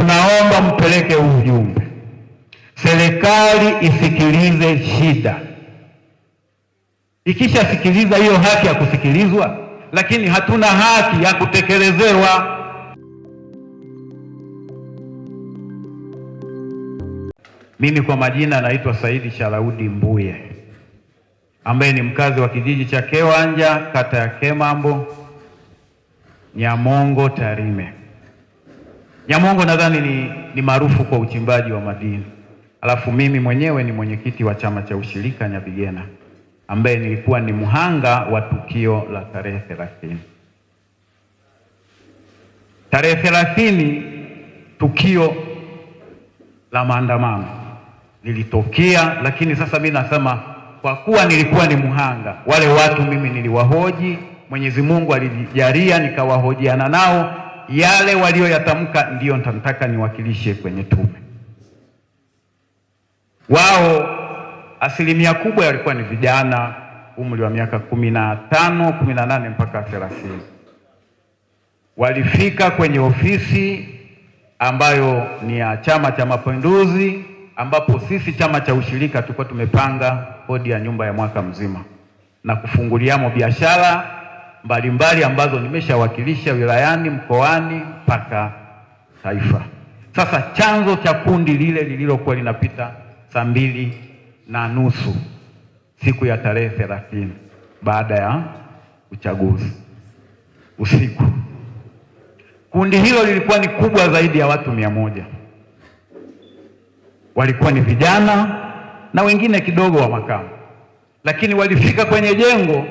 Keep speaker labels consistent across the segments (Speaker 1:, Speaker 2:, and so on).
Speaker 1: tunaomba mpeleke ujumbe, serikali isikilize shida. Ikishasikiliza hiyo haki ya kusikilizwa, lakini hatuna haki ya kutekelezewa. Mimi kwa majina naitwa Saidi Sharaudi Mbuye, ambaye ni mkazi wa kijiji cha Kewanja, kata ya Kemambo, Nyamongo, Tarime. Nyamongo nadhani ni maarufu kwa uchimbaji wa madini. Alafu mimi mwenyewe ni mwenyekiti wa chama cha ushirika Nyabigena, ambaye nilikuwa ni mhanga wa tukio la tarehe 30. Tarehe 30 tukio la maandamano lilitokea, lakini sasa mimi nasema kwa kuwa nilikuwa ni mhanga, wale watu mimi niliwahoji, Mwenyezi Mungu alijalia nikawahojiana nao, yale walioyatamka ndiyo nitataka niwakilishe kwenye tume. Wao asilimia kubwa walikuwa ni vijana umri wa miaka 15, 18 mpaka 30. Walifika kwenye ofisi ambayo ni ya Chama cha Mapinduzi, ambapo sisi chama cha ushirika tulikuwa tumepanga kodi ya nyumba ya mwaka mzima na kufunguliamo biashara mbalimbali ambazo nimeshawakilisha wilayani, mkoani mpaka taifa. Sasa chanzo cha kundi lile lililokuwa linapita saa 2:30 siku ya tarehe 30 baada ya uchaguzi usiku, kundi hilo lilikuwa ni kubwa zaidi ya watu 100. Walikuwa ni vijana na wengine kidogo wa makamu, lakini walifika kwenye jengo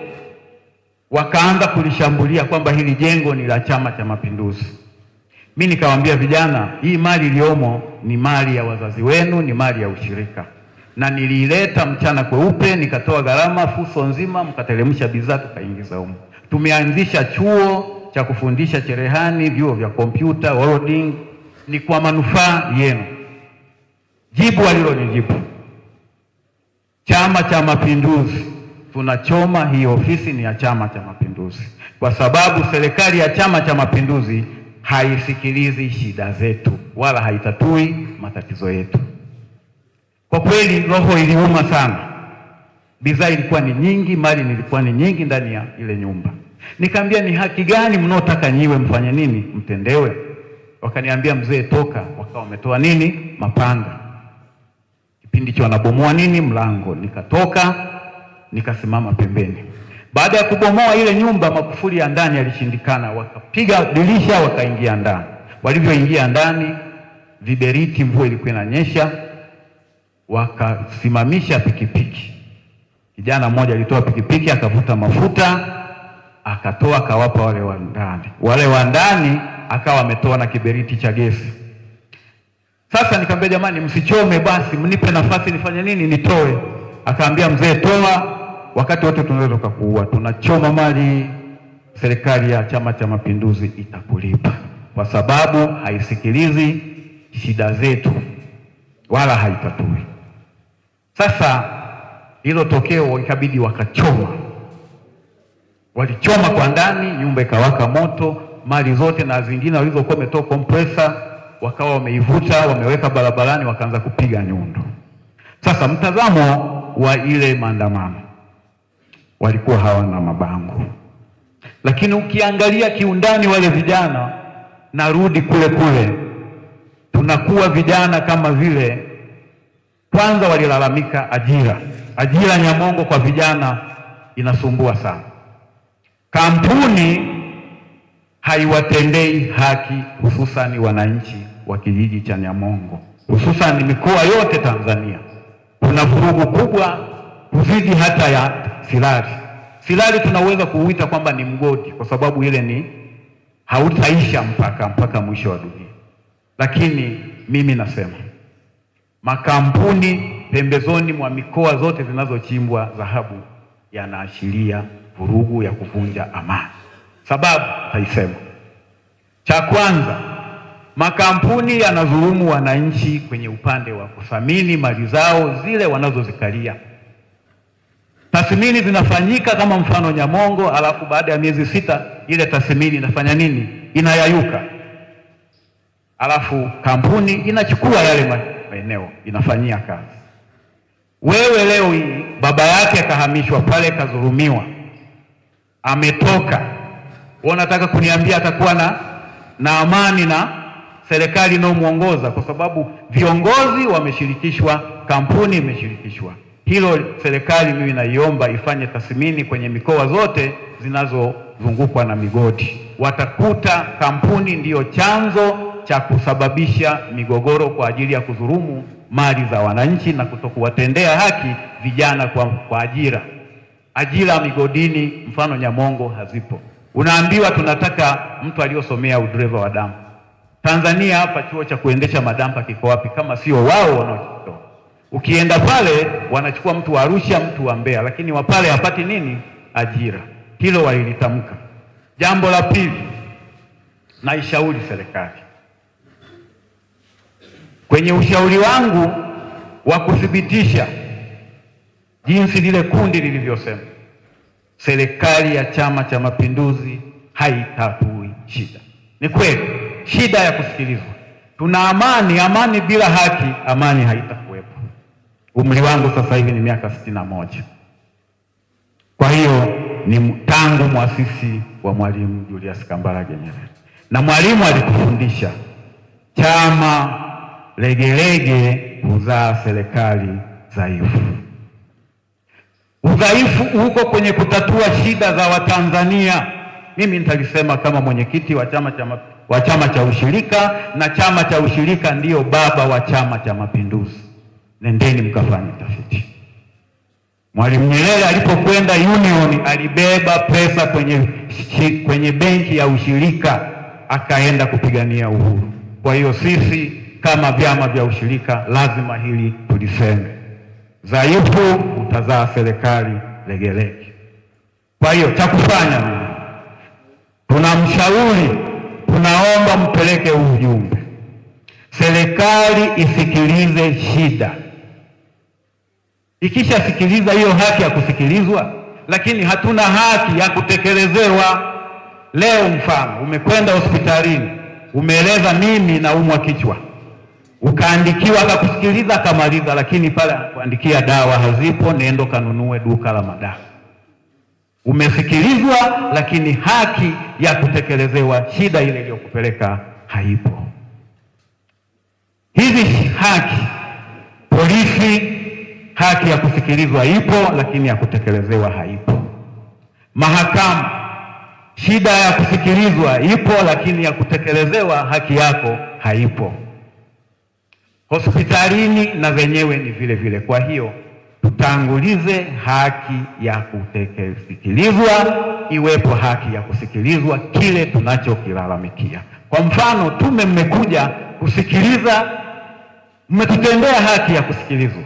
Speaker 1: wakaanza kulishambulia kwamba hili jengo ni la Chama cha Mapinduzi. Mimi nikawaambia vijana, hii mali iliyomo ni mali ya wazazi wenu, ni mali ya ushirika, na niliileta mchana kweupe, nikatoa gharama fuso nzima, mkatelemsha bidhaa tukaingiza huko. Tumeanzisha chuo cha kufundisha cherehani, vyuo vya kompyuta, welding, ni kwa manufaa yenu. Jibu walilonijibu, Chama cha Mapinduzi tunachoma hii ofisi ni ya Chama cha Mapinduzi, kwa sababu serikali ya Chama cha Mapinduzi haisikilizi shida zetu wala haitatui matatizo yetu. Kwa kweli roho iliuma sana. Bidhaa ilikuwa ni nyingi, mali nilikuwa ni nyingi ndani ya ile nyumba. Nikamwambia, ni haki gani mnaotaka nyiwe mfanye nini mtendewe? Wakaniambia, mzee toka. Wakawa wametoa nini? Mapanga. Kipindi hicho wanabomoa nini? Mlango. Nikatoka nikasimama pembeni. Baada ya kubomoa ile nyumba, makufuli ya ndani yalishindikana, wakapiga dirisha wakaingia ndani. Walivyoingia ndani, viberiti, mvua ilikuwa inanyesha, wakasimamisha pikipiki. Kijana mmoja alitoa pikipiki akavuta mafuta akatoa akawapa wale wa ndani. Wale wa ndani akawa ametoa na kiberiti cha gesi. Sasa nikamwambia, jamani msichome basi, mnipe nafasi nifanye nini, nitoe. Akaambia, mzee toa, wakati wote tunaweza kukuua, tunachoma mali, serikali ya Chama cha Mapinduzi itakulipa kwa sababu haisikilizi shida zetu wala haitatui. Sasa hilo tokeo ikabidi wakachoma. Walichoma kwa ndani, nyumba ikawaka moto, mali zote na zingine walizokuwa wametoa kompresa wakawa wameivuta, wameweka barabarani, wakaanza kupiga nyundo. Sasa mtazamo wa ile maandamano, walikuwa hawana mabango, lakini ukiangalia kiundani wale vijana, narudi kule kule, tunakuwa vijana kama vile, kwanza walilalamika ajira Nyamongo kwa vijana inasumbua sana. Kampuni haiwatendei haki, hususani wananchi wa kijiji cha Nyamongo, hususani mikoa yote Tanzania. Kuna vurugu kubwa kuzidi hata ya Silali. Silali tunaweza kuuita kwamba ni mgodi kwa sababu ile ni hautaisha mpaka mwisho wa dunia. Lakini mimi nasema makampuni pembezoni mwa mikoa zote zinazochimbwa dhahabu yanaashiria vurugu ya kuvunja amani. Sababu haisema. Cha kwanza, makampuni yanadhulumu wananchi kwenye upande wa kuthamini mali zao zile wanazozikalia. Tathmini zinafanyika kama mfano Nyamongo, alafu baada ya miezi 6 ile tathmini inafanya nini? Inayayuka. alafu kampuni inachukua yale maeneo inafanyia kazi. Wewe leo hii baba yake akahamishwa pale, kadhulumiwa, ametoka, unataka kuniambia atakuwa na amani na serikali inayomuongoza? Kwa sababu viongozi wameshirikishwa, kampuni imeshirikishwa. Hilo serikali mimi naiomba ifanye tathmini kwenye mikoa zote zinazozungukwa na migodi. Watakuta kampuni ndiyo chanzo cha kusababisha migogoro kwa ajili ya kudhulumu mali za wananchi na kutokuwatendea haki vijana kwa ajira migodini, mfano Nyamongo, hazipo. Unaambiwa tunataka mtu aliyosomea udereva wa dampa. Tanzania hapa chuo cha kuendesha madampa kiko wapi kama sio wao wanaotoa? Ukienda pale wanachukua mtu wa Arusha, mtu wa Mbeya, lakini wa pale hapati nini? Ajira. Hilo walilitamka. Jambo la pili, naishauri serikali, kwenye ushauri wangu wa kuthibitisha jinsi lile kundi lilivyosema, serikali ya Chama cha Mapinduzi haitatui shida. Ni kweli shida ya kusikilizwa. Tuna amani bila haki, amani haitakuwepo. Umri wangu sasa hivi ni miaka 61. Kwa hiyo ni tangu mwasisi wa Mwalimu Julius Kambarage Nyerere, na Mwalimu alitufundisha chama legelege huzaa serikali dhaifu. Udhaifu uko kwenye kutatua shida za Watanzania. Mimi nitalisema kama mwenyekiti wa chama cha ushirika, na chama cha ushirika ndiyo baba wa Chama cha Mapinduzi. Nendeni mkafanye tafiti. Mwalimu Nyerere alipokwenda Union alibeba pesa kwenye benki ya ushirika, akaenda kupigania uhuru. Kwa hiyo sisi kama vyama vya ushirika lazima hili tuliseme. Dhaifu utazaa serikali legelege. Kwa hiyo cha kufanya nini? Tunamshauri, tunaomba mpeleke ujumbe, serikali isikilize shida. Ikishasikiliza hiyo haki ya kusikilizwa, lakini hatuna haki ya kutekelezewa. Leo mfano, umekwenda hospitalini, umeeleza mimi naumwa kichwa, ukaandikiwa, akakusikiliza, akamaliza, lakini pale kuandikia dawa hazipo, nenda kanunue duka la madawa. Umesikilizwa, lakini haki ya kutekelezewa shida ile iliyokupeleka haipo. Hizi haki, polisi, haki ya kusikilizwa ipo, lakini ya kutekelezewa haipo. Mahakama, shida ya kusikilizwa ipo, lakini ya kutekelezewa haki yako haipo. Hospitalini na zenyewe ni vile vile. Kwa hiyo tutangulize haki ya kusikilizwa, iwepo haki ya kusikilizwa kile tunachokilalamikia. Kwa mfano, tume mmekuja kusikiliza, mmetutendea haki ya kusikilizwa,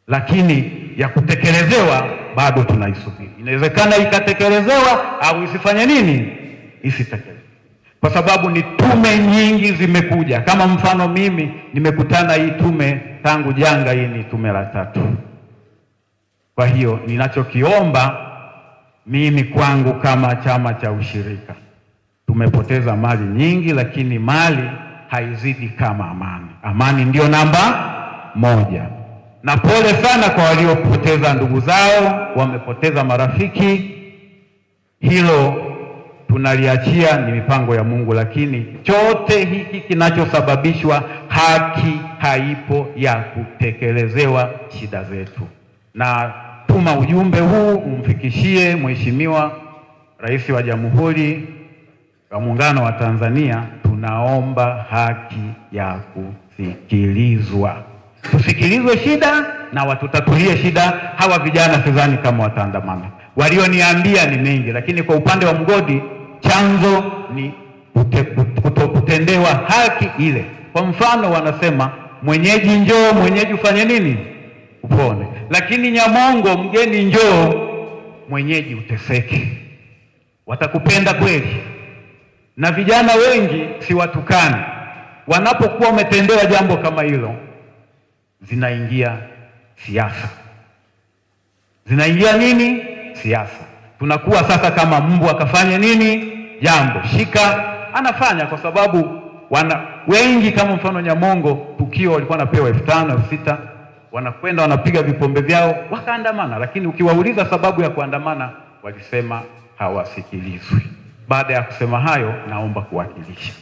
Speaker 1: lakini ya kutekelezewa bado tunaisubiri. Inawezekana ikatekelezewa au isifanye nini? Isitekelezwe. Kwa sababu ni tume nyingi zimekuja. Kama mfano mimi nimekutana hii tume tangu janga, hii ni tume la 3. Kwa hiyo ninachokiomba mimi kwangu kama chama cha ushirika, tumepoteza mali nyingi, lakini mali haizidi kama amani. Amani ndio namba 1. Na pole sana kwa waliopoteza ndugu zao, wamepoteza marafiki. Hilo tunaliachia, ni mipango ya Mungu, lakini chote hiki kinachosababishwa haki haipo ya kutekelezewa shida zetu. Na tuma ujumbe huu umfikishie Mheshimiwa Rais wa Jamhuri ya Muungano wa Tanzania. Tunaomba haki ya kusikilizwa. Tusikilizwe shida na watutatulie shida. Hawa vijana sidhani kama wataandamana. Walioniambia ni mengi, lakini kwa upande wa mgodi chanzo ni kutokutendewa haki ile. Kwa mfano wanasema mwenyeji njoo, mwenyeji ufanye nini? Upone. Lakini Nyamongo mgeni njoo, mwenyeji uteseke. Watakupenda kweli? Na vijana wengi si watukani, wanapokuwa umetendewa jambo kama hilo, zinaingia siasa. Zinaingia nini? Siasa. Tunakuwa sasa kama mbwa akafanya nini? Jambo shika, anafanya kwa sababu wengi kama mfano Nyamongo, tukio walikuwa wanapewa 5,000, 6,000, wanakwenda wanapiga vipombe vyao wakaandamana, lakini ukiwauliza sababu ya kuandamana walisema hawasikilizwi. Baada ya kusema hayo, naomba kuwakilisha